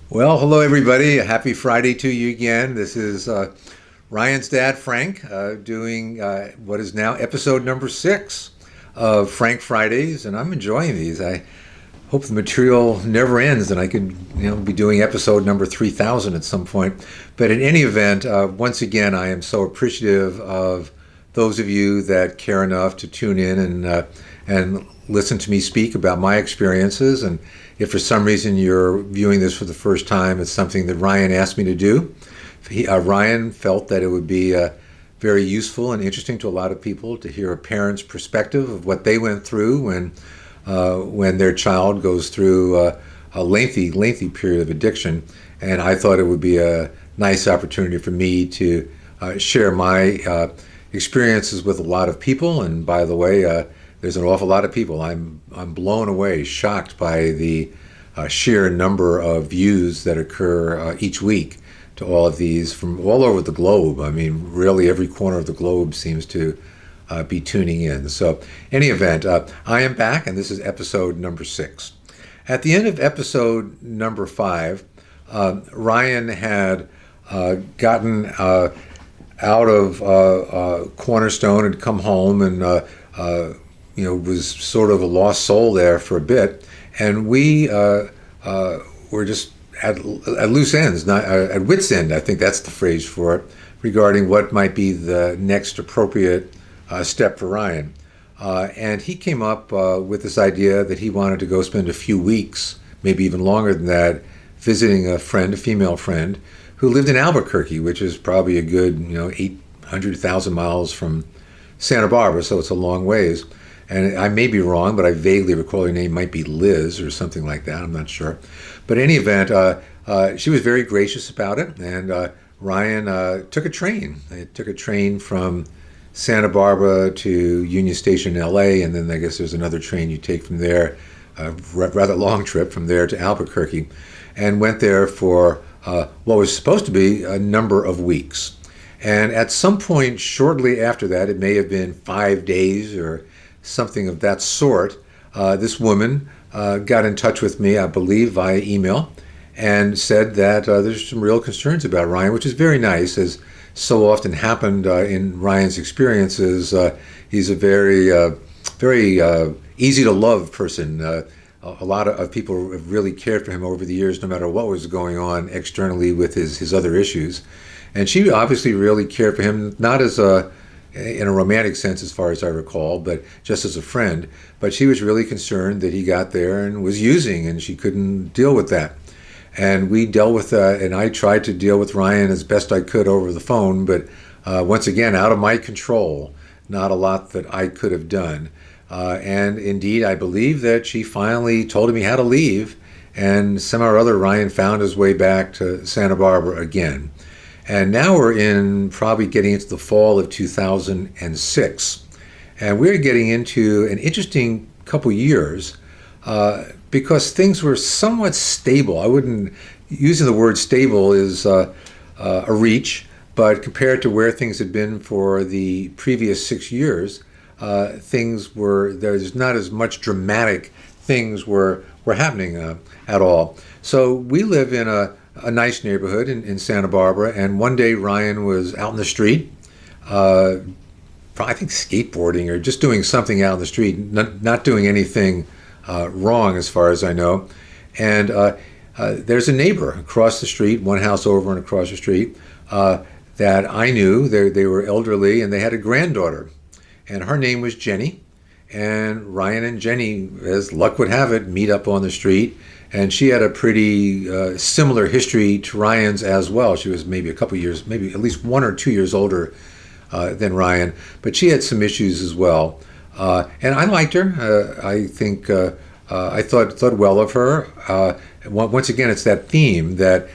Well, hello everybody. Happy Friday to you again. This is Ryan's dad, Frank, doing what is now episode number 6 of Frank Fridays, and I'm enjoying these. I hope the material never ends, and I could, be doing episode number 3,000 at some point. But in any event, once again, I am so appreciative of those of you that care enough to tune in and listen to me speak about my experiences. And if for some reason you're viewing this for the first time, it's something that Ryan asked me to do. Ryan felt that it would be very useful and interesting to a lot of people to hear a parent's perspective of what they went through when their child goes through a lengthy period of addiction. And I thought it would be a nice opportunity for me to share my experiences with a lot of people. And by the way, there's an awful lot of people. I'm blown away, shocked by the sheer number of views that occur each week to all of these from all over the globe. I mean, really every corner of the globe seems to be tuning in. So, any event, I am back, and this is episode number 6. At the end of episode number 5, Ryan had gotten out of Cornerstone and come home and was sort of a lost soul there for a bit, and we were just at loose ends, not at wit's end. I think that's the phrase for it, regarding what might be the next appropriate step for Ryan. And he came up with this idea that he wanted to go spend a few weeks, maybe even longer than that, visiting a friend, a female friend, who lived in Albuquerque, which is probably a good 800,000 miles from Santa Barbara, so it's a long ways. And I may be wrong, but I vaguely recall her name might be Liz or something like that. I'm not sure. But in any event, she was very gracious about it. And Ryan took a train. It took a train from Santa Barbara to Union Station in LA. And then I guess there's another train you take from there, a rather long trip from there to Albuquerque. And went there for what was supposed to be a number of weeks. And at some point shortly after that, it may have been 5 days or something of that sort, this woman got in touch with me, I believe, via email, and said that there's some real concerns about Ryan, which is very nice, as so often happened in Ryan's experiences. He's a very easy to love person. A lot of people have really cared for him over the years, no matter what was going on externally with his other issues. And she obviously really cared for him, not in a romantic sense as far as I recall, but just as a friend. But she was really concerned that he got there and was using, and she couldn't deal with that. And we dealt with that, and I tried to deal with Ryan as best I could over the phone, but once again, out of my control, not a lot that I could have done. And indeed, I believe that she finally told him he had to leave, and somehow or other Ryan found his way back to Santa Barbara again. And now we're probably getting into the fall of 2006. And we're getting into an interesting couple years because things were somewhat stable. Using the word stable is a reach, but compared to where things had been for the previous 6 years, there's not as much dramatic things were happening at all. So we live in a nice neighborhood in Santa Barbara, and one day Ryan was out in the street, I think skateboarding or just doing something out in the street, not doing anything wrong as far as I know. And there's a neighbor across the street, one house over and across the street, that I knew. They were elderly, and they had a granddaughter, and her name was Jenny. And Ryan and Jenny, as luck would have it, meet up on the street. And she had a pretty similar history to Ryan's as well. She was maybe a couple years, maybe at least 1 or 2 years older than Ryan, but she had some issues as well. And I liked her. I think I thought well of her. Once again, it's that theme that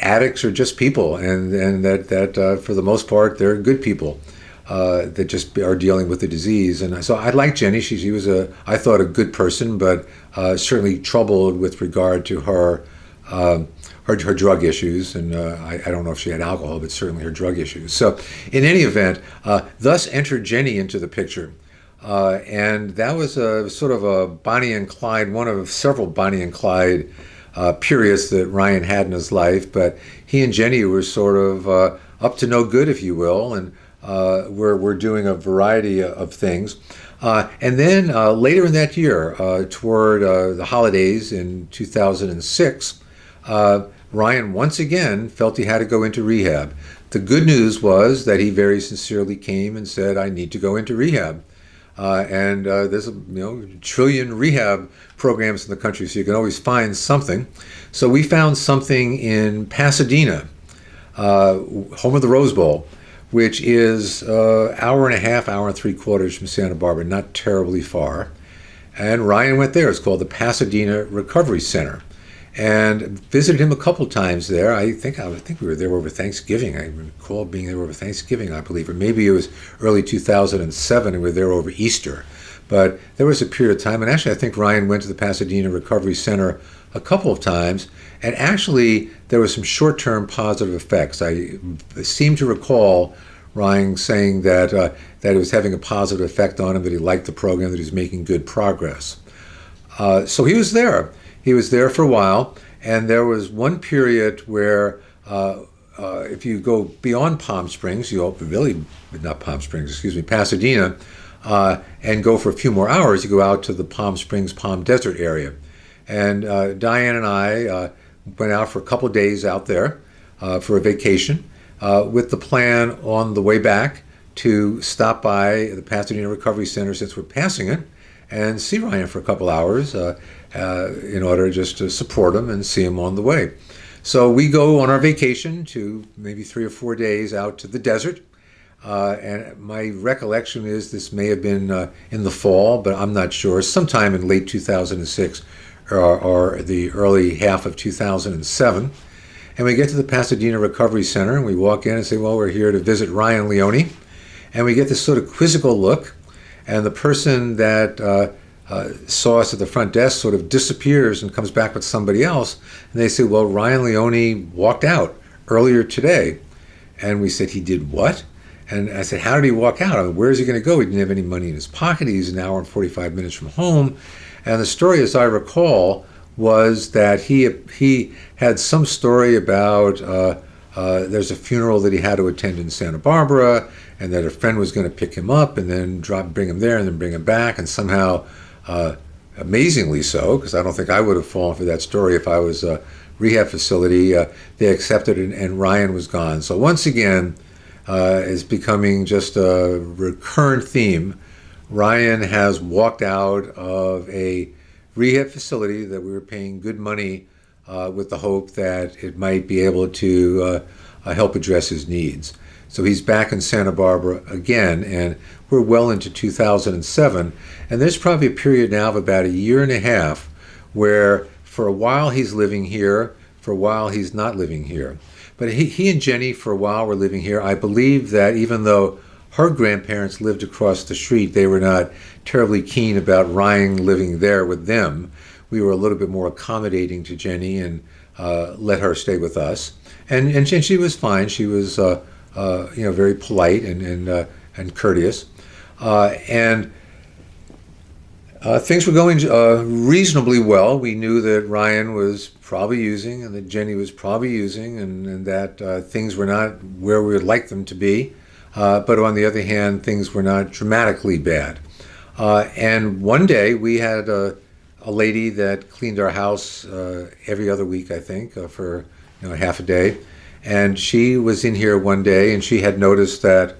addicts are just people, and that for the most part they're good people. That just are dealing with the disease. And so I liked Jenny. She was I thought a good person, but certainly troubled with regard to her drug issues. And I don't know if she had alcohol, but certainly her drug issues. So in any event, thus entered Jenny into the picture. And that was a sort of a Bonnie and Clyde, one of several Bonnie and Clyde periods that Ryan had in his life, but he and Jenny were sort of up to no good, if you will, and we're doing a variety of things. And then later in that year, toward the holidays in 2006, Ryan once again felt he had to go into rehab. The good news was that he very sincerely came and said, "I need to go into rehab." And there's a trillion rehab programs in the country, so you can always find something. So we found something in Pasadena, home of the Rose Bowl, which is hour and a half, hour and 3/4 from Santa Barbara, not terribly far. And Ryan went there. It's called the Pasadena Recovery Center, and visited him a couple times there. I think we were there over Thanksgiving. I recall being there over Thanksgiving, I believe, or maybe it was early 2007, and we were there over Easter. But there was a period of time, and actually I think Ryan went to the Pasadena Recovery Center a couple of times, and actually there was some short-term positive effects. I seem to recall Ryan saying that it was having a positive effect on him, that he liked the program, that he was making good progress. So he was there. He was there for a while, and there was one period where if you go beyond Palm Springs, Pasadena, and go for a few more hours, you go out to the Palm Springs, Palm Desert area. And Diane and I went out for a couple of days out there for a vacation with the plan on the way back to stop by the Pasadena Recovery Center, since we're passing it, and see Ryan for a couple hours in order just to support him and see him on the way. So we go on our vacation to maybe 3 or 4 days out to the desert. And my recollection is this may have been in the fall, but I'm not sure. Sometime in late 2006 or the early half of 2007. And we get to the Pasadena Recovery Center, and we walk in and say, well, we're here to visit Ryan LEONE. And we get this sort of quizzical look, and the person that saw us at the front desk sort of disappears and comes back with somebody else. And they say, well, Ryan LEONE walked out earlier today. And we said, he did what? And I said, how did he walk out? I mean, where is he going to go? He didn't have any money in his pocket. He's an hour and 45 minutes from home. And the story, as I recall, was that he had some story about there's a funeral that he had to attend in Santa Barbara, and that a friend was going to pick him up and then bring him there and then bring him back. And somehow, amazingly so, because I don't think I would have fallen for that story if I was a rehab facility, they accepted it, and Ryan was gone. So once again, is becoming just a recurrent theme. Ryan has walked out of a rehab facility that we were paying good money with the hope that it might be able to help address his needs. So he's back in Santa Barbara again, and we're well into 2007. And there's probably a period now of about 1.5 years where for a while he's living here, for a while he's not living here. But he and Jenny for a while were living here. I believe that even though her grandparents lived across the street, they were not terribly keen about Ryan living there with them. We were a little bit more accommodating to Jenny and let her stay with us. And she was fine. She was very polite and courteous. Things were going reasonably well. We knew that Ryan was probably using and that Jenny was probably using, and that things were not where we would like them to be. But on the other hand, things were not dramatically bad. And one day we had a lady that cleaned our house every other week, I think, for half a day. And she was in here one day, and she had noticed that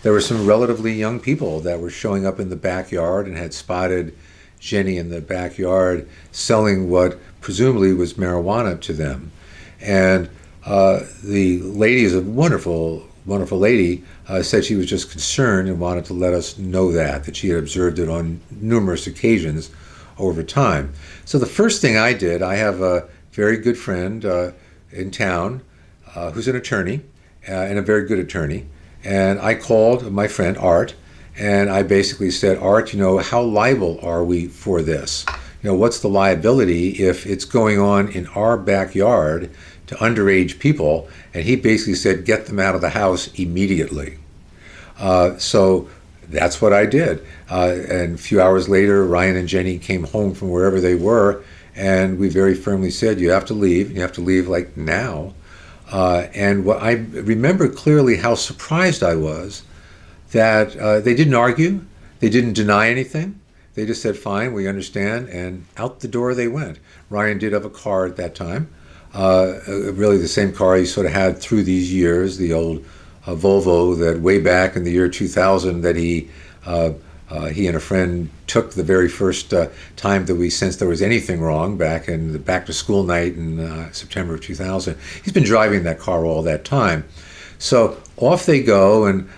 there were some relatively young people that were showing up in the backyard and had spotted Jenny in the backyard selling what presumably was marijuana to them. And the lady is a wonderful lady, said she was just concerned and wanted to let us know that she had observed it on numerous occasions over time. So the first thing I did, I have a very good friend in town who's an attorney and a very good attorney. And I called my friend Art, and I basically said, Art, how liable are we for this? What's the liability if it's going on in our backyard to underage people? And he basically said, get them out of the house immediately. So that's what I did. And a few hours later, Ryan and Jenny came home from wherever they were, and we very firmly said, you have to leave. You have to leave like now. And what I remember clearly how surprised I was that they didn't argue, they didn't deny anything. They just said, fine, we understand, and out the door they went. Ryan did have a car at that time, really the same car he sort of had through these years, the old Volvo that way back in the year 2000 that he and a friend took the very first time that we sensed there was anything wrong back in the back to school night in September of 2000. He's been driving that car all that time. So off they go, and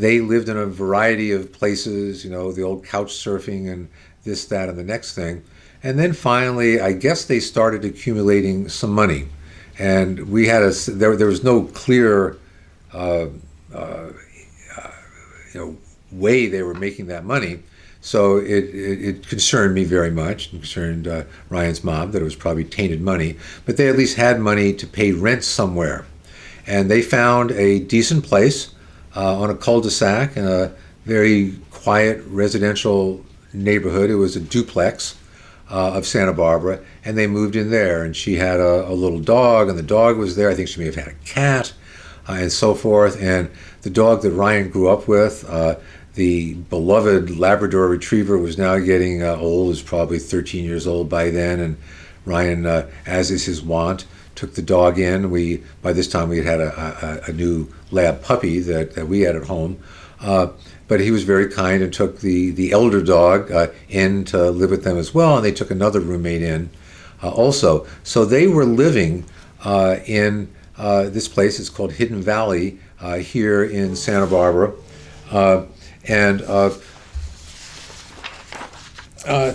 they lived in a variety of places, you know, the old couch surfing and this, that, and the next thing. And then finally, I guess they started accumulating some money. And we had there was no clear way they were making that money. So it concerned me very much. It concerned Ryan's mom that it was probably tainted money. But they at least had money to pay rent somewhere. And they found a decent place on a cul-de-sac in a very quiet residential neighborhood. It was a duplex of Santa Barbara, and they moved in there. And she had a little dog, and the dog was there. I think she may have had a cat, and so forth. And the dog that Ryan grew up with, the beloved Labrador Retriever, was now getting old, was probably 13 years old by then. And Ryan, as is his wont, took the dog in. By this time we had a new lab puppy that we had at home. But he was very kind and took the elder dog in to live with them as well, and they took another roommate in also. So they were living in this place. It's called Hidden Valley here in Santa Barbara. And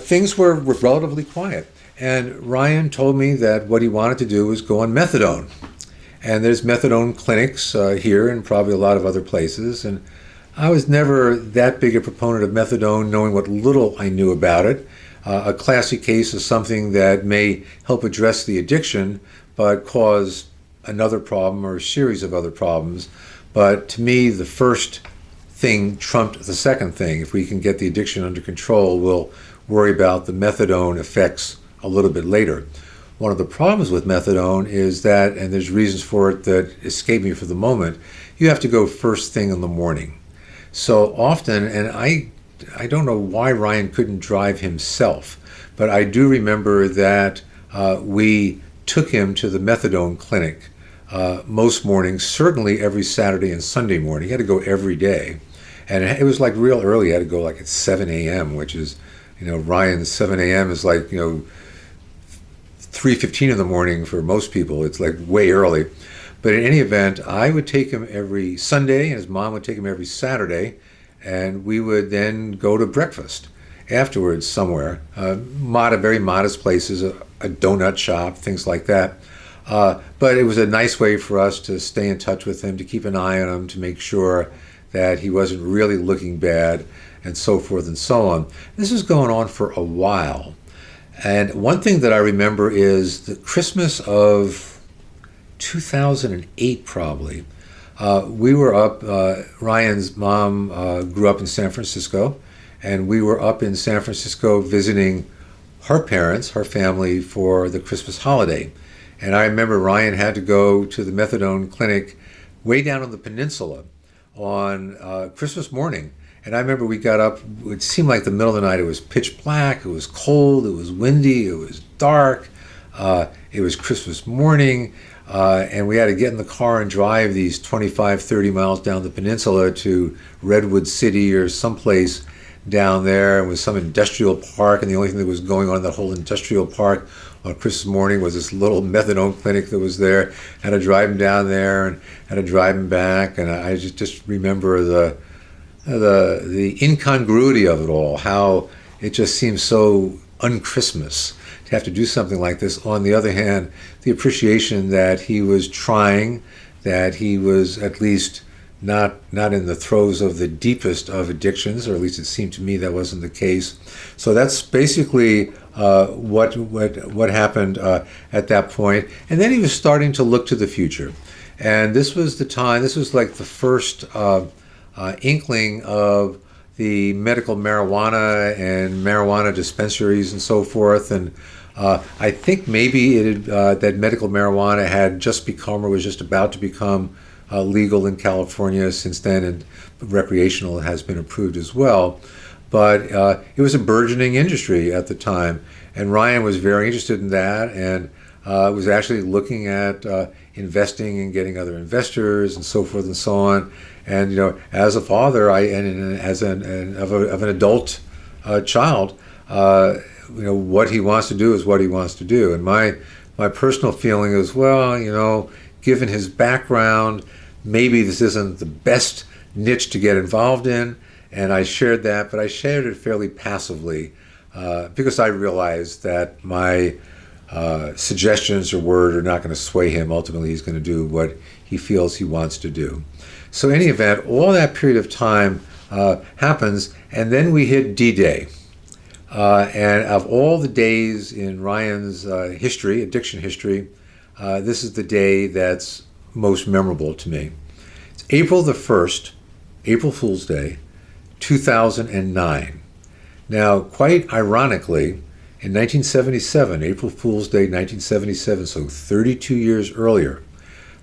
things were relatively quiet. And Ryan told me that what he wanted to do was go on methadone. And there's methadone clinics here and probably a lot of other places. And I was never that big a proponent of methadone, knowing what little I knew about it. A classic case of something that may help address the addiction, but cause another problem or a series of other problems. But to me, the first thing trumped the second thing. If we can get the addiction under control, we'll worry about the methadone effects a little bit later. One of the problems with methadone is that, and there's reasons for it that escape me for the moment, you have to go first thing in the morning. So often, and I don't know why Ryan couldn't drive himself, but I do remember that we took him to the methadone clinic most mornings, certainly every Saturday and Sunday morning. He had to go every day. And it was like real early. He had to go like at 7 a.m., which is, Ryan's 7 a.m. is like, 3:15 in the morning for most people. It's like way early. But in any event, I would take him every Sunday, and his mom would take him every Saturday, and we would then go to breakfast afterwards somewhere. Very modest places, a donut shop, things like that. But it was a nice way for us to stay in touch with him, to keep an eye on him, to make sure that he wasn't really looking bad, and so forth and so on. This was going on for a while. And one thing that I remember is the Christmas of 2008, probably. We were up, Ryan's mom grew up in San Francisco, and we were up in San Francisco visiting her parents, her family, for the Christmas holiday. And I remember Ryan had to go to the methadone clinic way down on the peninsula on Christmas morning. And I remember we got up, it seemed like the middle of the night. It was pitch black, it was cold, it was windy, it was dark, it was Christmas morning, and we had to get in the car and drive these 25, 30 miles down the peninsula to Redwood City or someplace down there. It was some industrial park, and the only thing that was going on in that whole industrial park on Christmas morning was this little methadone clinic that was there. Had to drive him down there and had to drive him back, and I just remember the incongruity of it all, how it just seems so un-Christmas to have to do something like this. On the other hand, the appreciation that he was trying, that he was at least not in the throes of the deepest of addictions, or at least it seemed to me that wasn't the case. So that's basically what happened at that point. And then he was starting to look to the future. And this was the time, this was like the first inkling of the medical marijuana and marijuana dispensaries and so forth. And I think maybe that medical marijuana had just become or was just about to become legal in California since then, and recreational has been approved as well. But it was a burgeoning industry at the time, and Ryan was very interested in that, and was actually looking at investing and getting other investors and so forth and so on. And as a father, and as of an adult child, what he wants to do is what he wants to do. And my personal feeling is, well, given his background, maybe this isn't the best niche to get involved in. And I shared that, but I shared it fairly passively because I realized that my suggestions or word are not going to sway him. Ultimately, he's going to do what he feels he wants to do. So in any event, all that period of time happens, and then we hit D-Day. And of all the days in Ryan's history, addiction history, this is the day that's most memorable to me. It's April the 1st, April Fool's Day, 2009. Now, quite ironically, in 1977, April Fool's Day 1977, so 32 years earlier,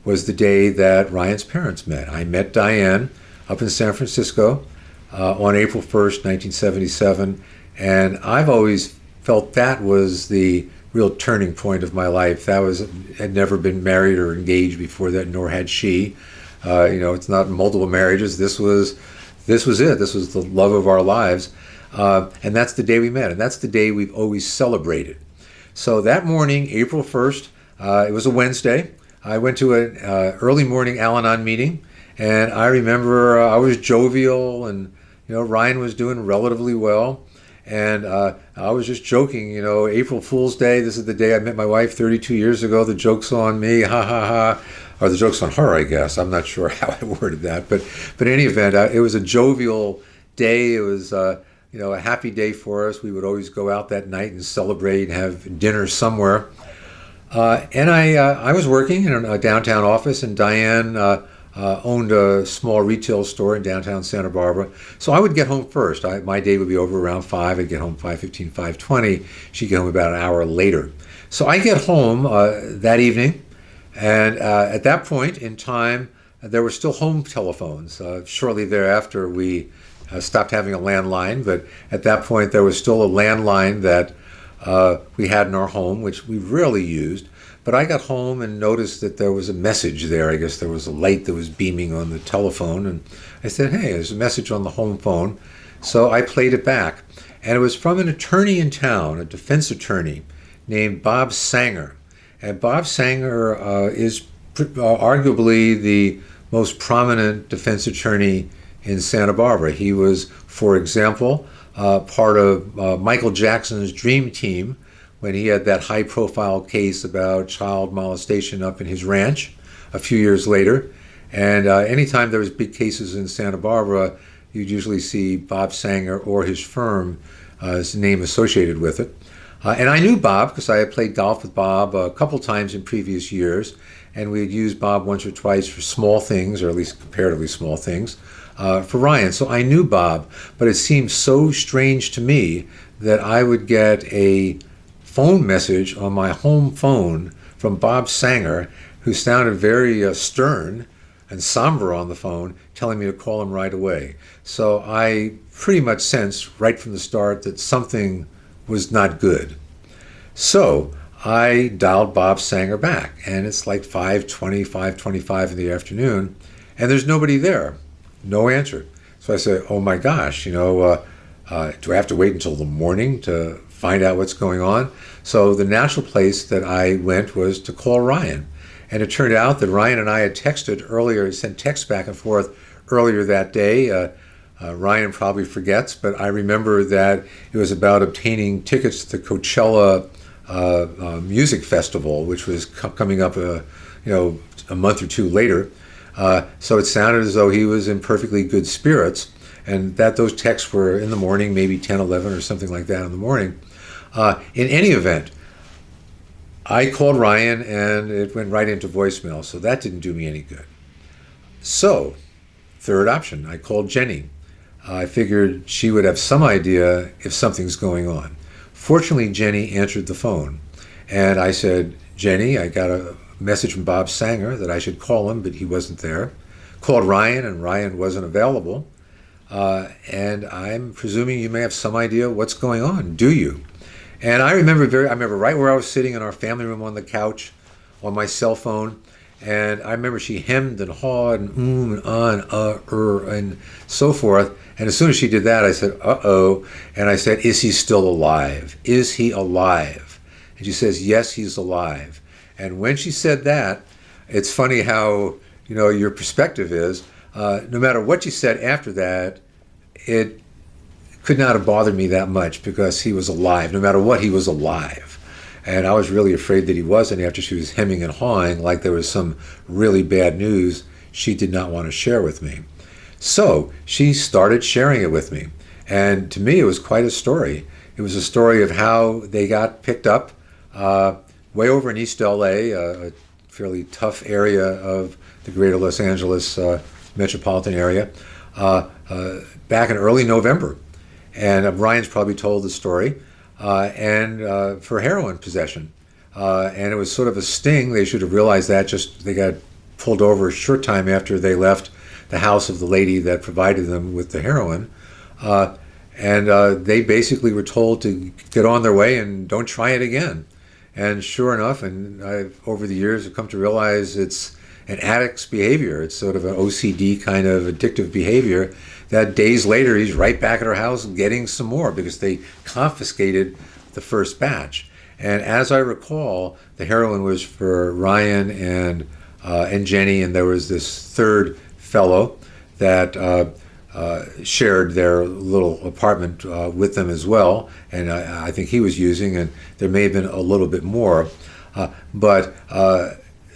was the day that Ryan's parents met. I met Diane up in San Francisco on April 1st, 1977, and I've always felt that was the real turning point of my life. Had never been married or engaged before that, nor had she. It's not multiple marriages. This was it. This was the love of our lives. And that's the day we met, and that's the day we've always celebrated. So that morning, April 1st, it was a Wednesday, I went to an early morning al-anon meeting, and I remember I was jovial, and Ryan was doing relatively well, and I was just joking, April Fool's Day, this is the day I met my wife 32 years ago, the joke's on me, ha ha ha, or the joke's on her, I guess. I'm not sure how I worded that, but in any event, it was a jovial day. It was a happy day for us. We would always go out that night and celebrate and have dinner somewhere. And I was working in a downtown office, and Diane owned a small retail store in downtown Santa Barbara. So I would get home first. My day would be over around 5. I'd get home 5:15, 5:20. She'd get home about an hour later. So I get home that evening, and at that point in time, there were still home telephones. Shortly thereafter, we stopped having a landline, but at that point there was still a landline that we had in our home, which we rarely used. But I got home and noticed that there was a message there. I guess there was a light that was beaming on the telephone, and I said, hey, there's a message on the home phone. So I played it back, and it was from an attorney in town, a defense attorney named Bob Sanger. And Bob Sanger is arguably the most prominent defense attorney in Santa Barbara. He was, for example, part of Michael Jackson's Dream Team when he had that high-profile case about child molestation up in his ranch a few years later. And anytime there was big cases in Santa Barbara, you'd usually see Bob Sanger or his firm, his name associated with it. And I knew Bob because I had played golf with Bob a couple times in previous years, and we had used Bob once or twice for small things, or at least comparatively small things, for Ryan. So I knew Bob, but it seemed so strange to me that I would get a phone message on my home phone from Bob Sanger, who sounded very stern and somber on the phone, telling me to call him right away. So I pretty much sensed right from the start that something was not good. So I dialed Bob Sanger back, and it's like 5:20, 5:25 in the afternoon, and there's nobody there. No answer. So I said, oh my gosh, do I have to wait until the morning to find out what's going on? So the natural place that I went was to call Ryan. And it turned out that Ryan and I had texted earlier, sent texts back and forth earlier that day. Ryan probably forgets, but I remember that it was about obtaining tickets to the Coachella Music Festival, which was coming up a month or two later. So it sounded as though he was in perfectly good spirits, and that those texts were in the morning, maybe 10, 11 or something like that in the morning. In any event, I called Ryan and it went right into voicemail, so that didn't do me any good. So, third option, I called Jenny. I figured she would have some idea if something's going on. Fortunately, Jenny answered the phone. And I said, Jenny, I got a message from Bob Sanger that I should call him, but he wasn't there. Called Ryan, and Ryan wasn't available. And I'm presuming you may have some idea what's going on. Do you? And I remember right where I was sitting in our family room on the couch on my cell phone. And I remember she hemmed and hawed and and and so forth. And as soon as she did that, I said, uh-oh. And I said, is he still alive? Is he alive? And she says, yes, he's alive. And when she said that, it's funny how, your perspective is, no matter what you said after that, it could not have bothered me that much because he was alive. No matter what, he was alive. And I was really afraid that he wasn't after she was hemming and hawing like there was some really bad news she did not want to share with me. So she started sharing it with me. And to me, it was quite a story. It was a story of how they got picked up way over in East LA, a fairly tough area of the greater Los Angeles metropolitan area, back in early November. And Ryan's probably told the story. And for heroin possession. And it was sort of a sting. They should have realized that. They got pulled over a short time after they left the house of the lady that provided them with the heroin. And they basically were told to get on their way and don't try it again. And sure enough, and I've over the years have come to realize it's an addict's behavior. It's sort of an OCD kind of addictive behavior that days later he's right back at her house getting some more because they confiscated the first batch. And as I recall, the heroin was for Ryan and Jenny, and there was this third fellow that shared their little apartment with them as well, and I think he was using, and there may have been a little bit more, but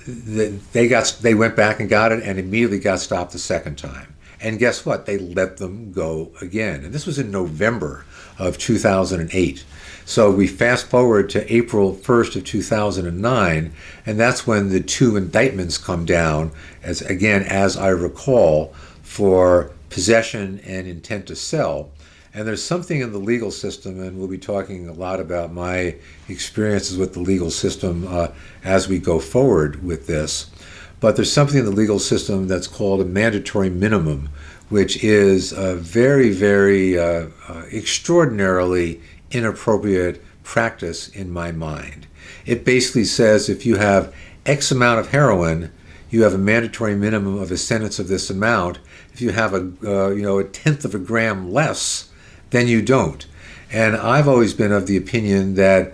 they went back and got it and immediately got stopped the second time. And guess what? They let them go again. And this was in November of 2008. So we fast forward to April 1st of 2009, and that's when the two indictments come down, as I recall, for possession and intent to sell. And there's something in the legal system, and we'll be talking a lot about my experiences with the legal system as we go forward with this. But there's something in the legal system that's called a mandatory minimum, which is a very, very extraordinarily inappropriate practice in my mind. It basically says if you have X amount of heroin, you have a mandatory minimum of a sentence of this amount. If you have a tenth of a gram less, then you don't. And I've always been of the opinion that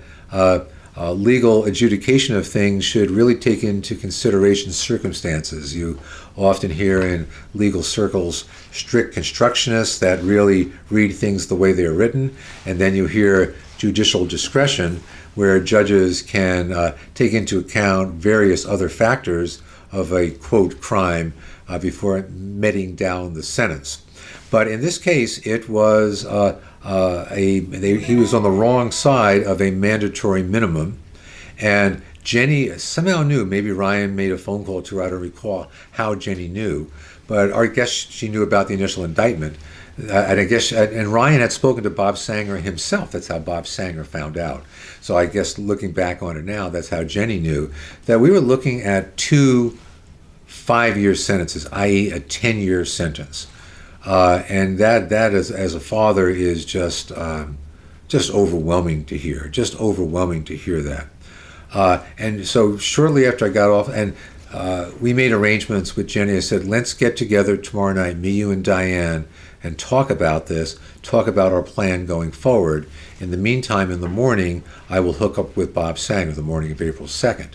legal adjudication of things should really take into consideration circumstances. You often hear in legal circles strict constructionists that really read things the way they're written, and then you hear judicial discretion where judges can take into account various other factors of a, quote, crime before meting down the sentence. But in this case, it was he was on the wrong side of a mandatory minimum, and Jenny somehow knew. Maybe Ryan made a phone call to her. I don't recall how Jenny knew, but I guess she knew about the initial indictment. And Ryan had spoken to Bob Sanger himself. That's how Bob Sanger found out. So I guess looking back on it now, that's how Jenny knew that we were looking at 2 5-year sentences, i.e. a 10-year sentence. And that is, as a father, is just overwhelming to hear. Just overwhelming to hear that. And so shortly after I got off, and we made arrangements with Jenny. I said, let's get together tomorrow night, me, you, and Diane, and talk about this, talk about our plan going forward. In the meantime, in the morning, I will hook up with Bob Sanger, the morning of April 2nd.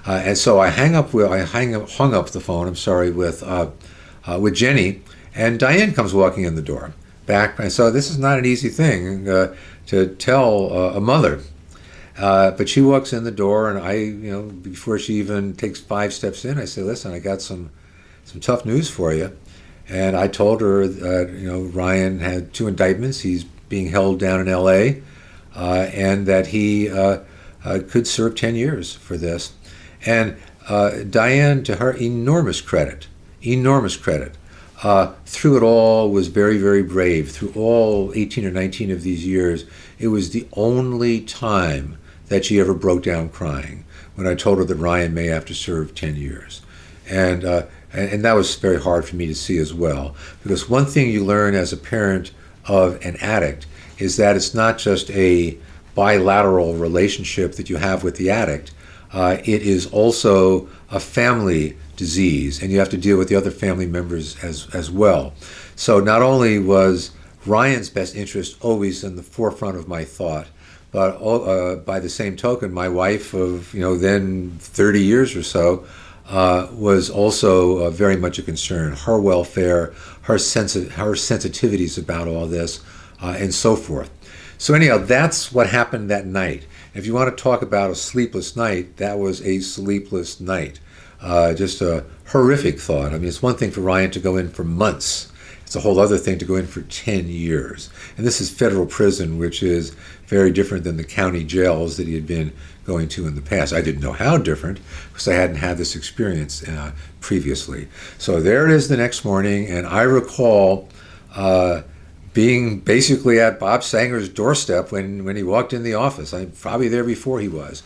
And so I hung up the phone, with Jenny, and Diane comes walking in the door back. And so this is not an easy thing to tell a mother. But she walks in the door, and I, before she even takes 5 steps in, I say, listen, I got some tough news for you. And I told her that, Ryan had 2 indictments. He's being held down in LA, and that he could serve 10 years for this. And Diane, to her enormous credit, through it all was very, very brave. Through all 18 or 19 of these years, it was the only time that she ever broke down crying when I told her that Ryan may have to serve 10 years. And that was very hard for me to see as well. Because one thing you learn as a parent of an addict is that it's not just a bilateral relationship that you have with the addict. It is also a family disease, and you have to deal with the other family members as well. So not only was Ryan's best interest always in the forefront of my thought, but by the same token, my wife of then 30 years or so was also very much a concern. Her welfare, her sensitivities about all this, and so forth. So anyhow, that's what happened that night. If you want to talk about a sleepless night, that was a sleepless night. Just a horrific thought. I mean, it's one thing for Ryan to go in for months. It's a whole other thing to go in for 10 years. And this is federal prison, which is very different than the county jails that he had been going to in the past. I didn't know how different because I hadn't had this experience previously. So there it is the next morning, and I recall being basically at Bob Sanger's doorstep when he walked in the office. I'm probably there before he was,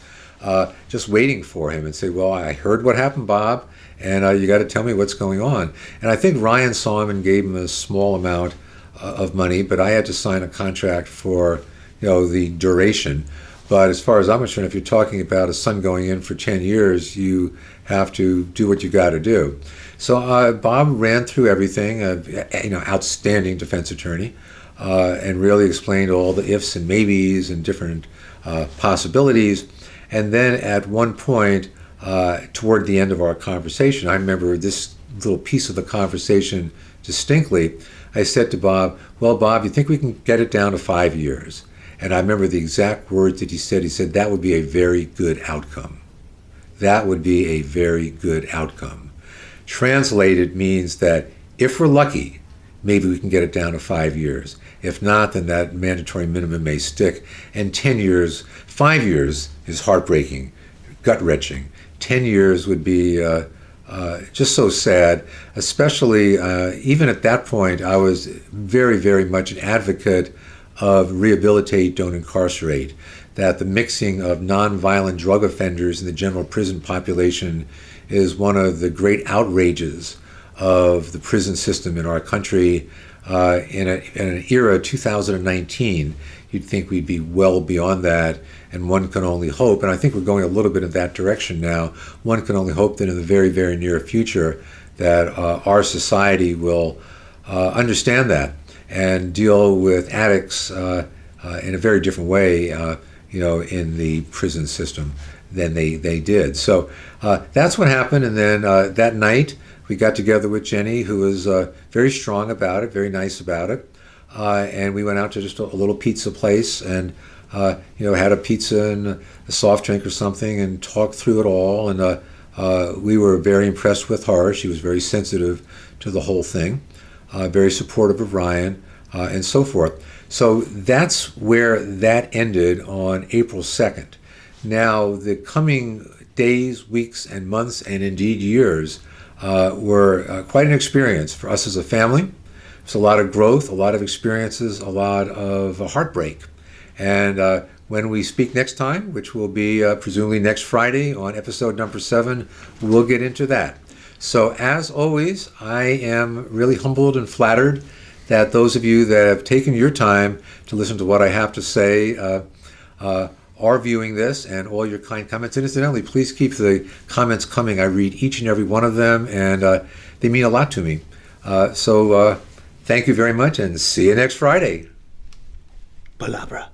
just waiting for him and say, well, I heard what happened, Bob, and you got to tell me what's going on. And I think Ryan saw him and gave him a small amount of money, but I had to sign a contract for the duration. But as far as I'm concerned, if you're talking about a son going in for 10 years, you have to do what you got to do. So Bob ran through everything, outstanding defense attorney, and really explained all the ifs and maybes and different possibilities. And then at one point, toward the end of our conversation, I remember this little piece of the conversation distinctly. I said to Bob, well, Bob, you think we can get it down to 5 years? And I remember the exact words that he said. He said, that would be a very good outcome. That would be a very good outcome. Translated means that if we're lucky, maybe we can get it down to 5 years. If not, then that mandatory minimum may stick. And 10 years, 5 years is heartbreaking, gut-wrenching. 10 years would be just so sad, especially even at that point, I was very, very much an advocate of rehabilitate, don't incarcerate, that the mixing of nonviolent drug offenders in the general prison population is one of the great outrages of the prison system in our country. In an era, 2019, you'd think we'd be well beyond that, and one can only hope, and I think we're going a little bit in that direction now, one can only hope that in the very, very near future that our society will understand that and deal with addicts in a very different way, in the prison system than they did. So that's what happened, and then that night we got together with Jenny, who was very strong about it, very nice about it, and we went out to just a little pizza place and had a pizza and a soft drink or something and talked through it all, and we were very impressed with her. She was very sensitive to the whole thing. Very supportive of Ryan, and so forth. So that's where that ended on April 2nd. Now, the coming days, weeks, and months, and indeed years, were quite an experience for us as a family. It's a lot of growth, a lot of experiences, a lot of heartbreak. And when we speak next time, which will be presumably next Friday on episode number 7, we'll get into that. So as always, I am really humbled and flattered that those of you that have taken your time to listen to what I have to say are viewing this, and all your kind comments. And incidentally, please keep the comments coming. I read each and every one of them, and they mean a lot to me. So thank you very much, and see you next Friday. Palabra.